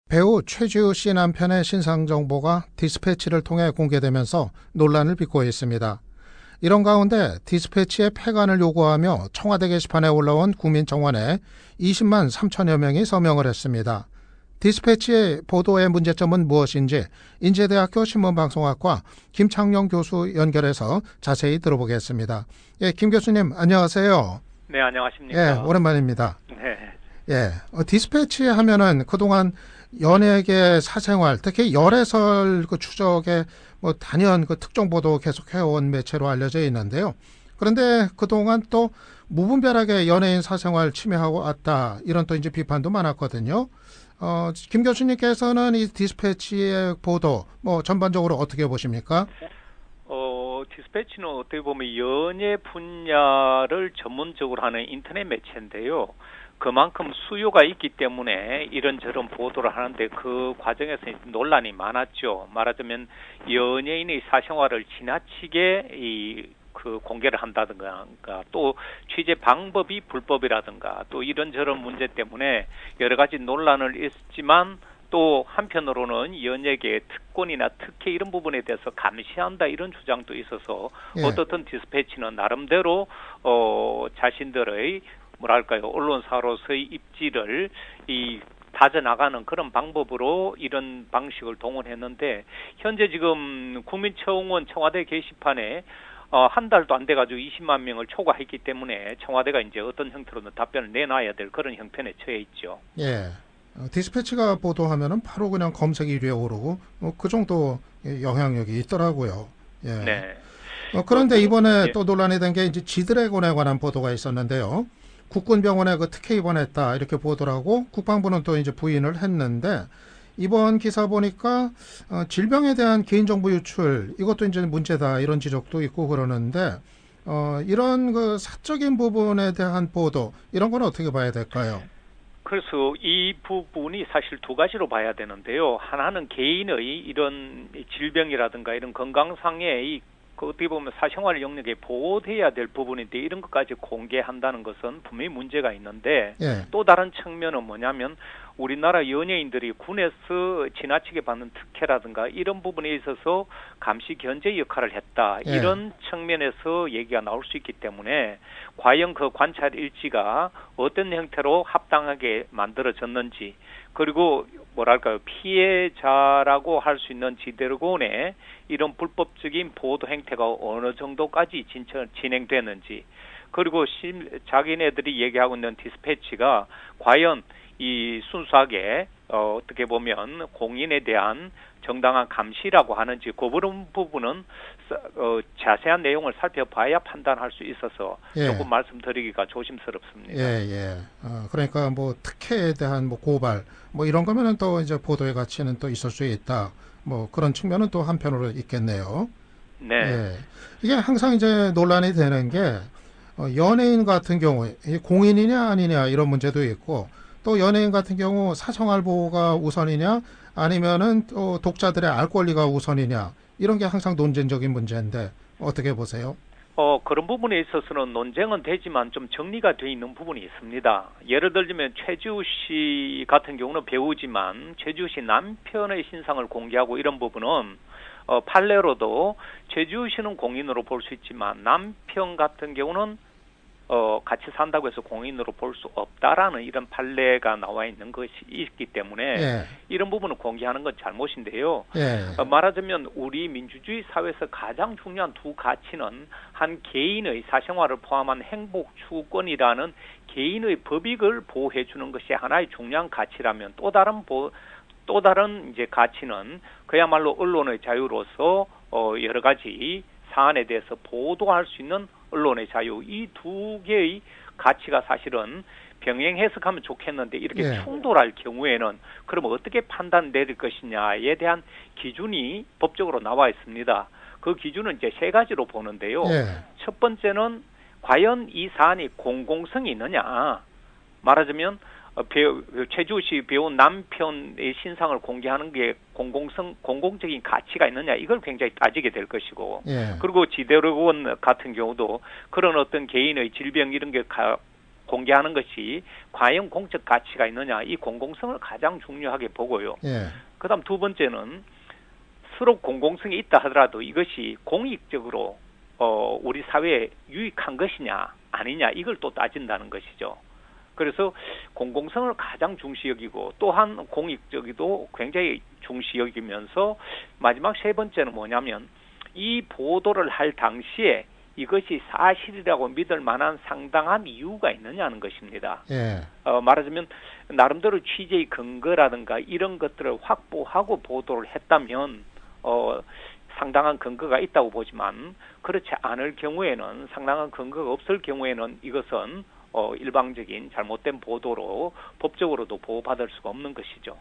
배우 최지우 씨 남편의 신상 정보가 디스패치를 통해 공개되면서 논란을 빚고 있습니다. 이런 가운데 디스패치의 폐간을 요구하며 청와대 게시판에 올라온 국민청원에 20만 3천여 명이 서명을 했습니다. 디스패치의 보도의 문제점은 무엇인지 인제대학교 신문방송학과 김창룡 교수 연결해서 자세히 들어보겠습니다. 예, 김 교수님 안녕하세요. 네, 안녕하십니까. 예, 오랜만입니다. 네. 예, 디스패치 하면은 그동안 연예계 사생활, 특히 열애설 그 추적에 뭐 단연 그 특종 보도 계속 해온 매체로 알려져 있는데요. 그런데 그동안 또 무분별하게 연예인 사생활 침해하고 왔다 이런 또 이제 비판도 많았거든요. 김 교수님께서는 이 디스패치의 보도 뭐 전반적으로 어떻게 보십니까? 디스패치는 어떻게 보면 연예 분야를 전문적으로 하는 인터넷 매체인데요. 그만큼 수요가 있기 때문에 이런저런 보도를 하는데 그 과정에서 논란이 많았죠. 말하자면 연예인의 사생활을 지나치게 그 공개를 한다든가 또 취재 방법이 불법이라든가 또 이런저런 문제 때문에 여러 가지 논란을 있었지만 또 한편으로는 연예계의 특권이나 특혜 이런 부분에 대해서 감시한다 이런 주장도 있어서 예. 어떻든 디스패치는 나름대로 자신들의 뭐랄까요 언론사로서의 입지를 다져나가는 그런 방법으로 이런 방식을 동원했는데 현재 지금 국민청원 청와대 게시판에 한 달도 안 돼가지고 20만 명을 초과했기 때문에 청와대가 이제 어떤 형태로든 답변을 내놔야 될 그런 형편에 처해 있죠. 예. 디스패치가 보도하면은 바로 그냥 검색 1위에 오르고 그 정도 영향력이 있더라고요. 예. 네. 그런데 이번에 예. 또 논란이 된 게 이제 지드래곤에 관한 보도가 있었는데요. 국군병원에 그 특혜 입원했다 이렇게 보도를 하고 국방부는 또 이제 부인을 했는데 이번 기사 보니까 질병에 대한 개인정보 유출 이것도 이제 문제다 이런 지적도 있고 그러는데 이런 그 사적인 부분에 대한 보도 이런 건 어떻게 봐야 될까요? 그래서 이 부분이 사실 두 가지로 봐야 되는데요. 하나는 개인의 이런 질병이라든가 이런 건강상의 어떻게 보면 사생활 영역에 보호돼야 될 부분인데 이런 것까지 공개한다는 것은 분명히 문제가 있는데 예. 또 다른 측면은 뭐냐면 우리나라 연예인들이 군에서 지나치게 받는 특혜라든가 이런 부분에 있어서 감시 견제 역할을 했다. 예. 이런 측면에서 얘기가 나올 수 있기 때문에 과연 그 관찰 일지가 어떤 형태로 합당하게 만들어졌는지 그리고 뭐랄까요 피해자라고 할 수 있는 지드래곤의 이런 불법적인 보도 행태가 어느 정도까지 진행되는지 그리고 자기네들이 얘기하고 있는 디스패치가 과연 이 순수하게 어떻게 보면 공인에 대한 정당한 감시라고 하는지 그런 부분은 자세한 내용을 살펴봐야 판단할 수 있어서 예. 조금 말씀드리기가 조심스럽습니다. 예. 그러니까 뭐 특혜에 대한 뭐 고발 뭐 이런 거면은 또 이제 보도의 가치는 또 있을 수 있다. 뭐 그런 측면은 또 한편으로 있겠네요. 네. 예. 이게 항상 이제 논란이 되는 게 연예인 같은 경우 공인이냐 아니냐 이런 문제도 있고 또 연예인 같은 경우 사생활 보호가 우선이냐 아니면은 또 독자들의 알 권리가 우선이냐 이런 게 항상 논쟁적인 문제인데 어떻게 보세요? 그런 부분에 있어서는 논쟁은 되지만 좀 정리가 돼 있는 부분이 있습니다. 예를 들면 최지우 씨 같은 경우는 배우지만 최지우 씨 남편의 신상을 공개하고 이런 부분은 판례로도 최지우 씨는 공인으로 볼 수 있지만 남편 같은 경우는 같이 산다고 해서 공인으로 볼 수 없다라는 이런 판례가 나와 있는 것이 있기 때문에 예. 이런 부분을 공개하는 건 잘못인데요. 예. 말하자면 우리 민주주의 사회에서 가장 중요한 두 가치는 한 개인의 사생활을 포함한 행복 추구권이라는 개인의 법익을 보호해 주는 것이 하나의 중요한 가치라면 또 다른 이제 가치는 그야말로 언론의 자유로서 여러 가지 사안에 대해서 보도할 수 있는 언론의 자유 이 두 개의 가치가 사실은 병행 해석하면 좋겠는데 이렇게 예. 충돌할 경우에는 그럼 어떻게 판단 내릴 것이냐에 대한 기준이 법적으로 나와 있습니다. 그 기준은 이제 세 가지로 보는데요. 예. 첫 번째는 과연 이 사안이 공공성이 있느냐. 말하자면 최지우 씨 배우 남편의 신상을 공개하는 게 공공적인 가치가 있느냐 이걸 굉장히 따지게 될 것이고 예. 그리고 지드래곤 같은 경우도 그런 어떤 개인의 질병 이런 게 공개하는 것이 과연 공적 가치가 있느냐, 이 공공성을 가장 중요하게 보고요. 예. 그다음 두 번째는 서로 공공성이 있다 하더라도 이것이 공익적으로 우리 사회에 유익한 것이냐 아니냐 이걸 또 따진다는 것이죠. 그래서 공공성을 가장 중시 여기고 또한 공익적이도 굉장히 중시 여기면서 마지막 세 번째는 뭐냐면 이 보도를 할 당시에 이것이 사실이라고 믿을 만한 상당한 이유가 있느냐는 것입니다. 예. 말하자면 나름대로 취재의 근거라든가 이런 것들을 확보하고 보도를 했다면 상당한 근거가 있다고 보지만 그렇지 않을 경우에는 상당한 근거가 없을 경우에는 이것은 일방적인 잘못된 보도로 법적으로도 보호받을 수가 없는 것이죠.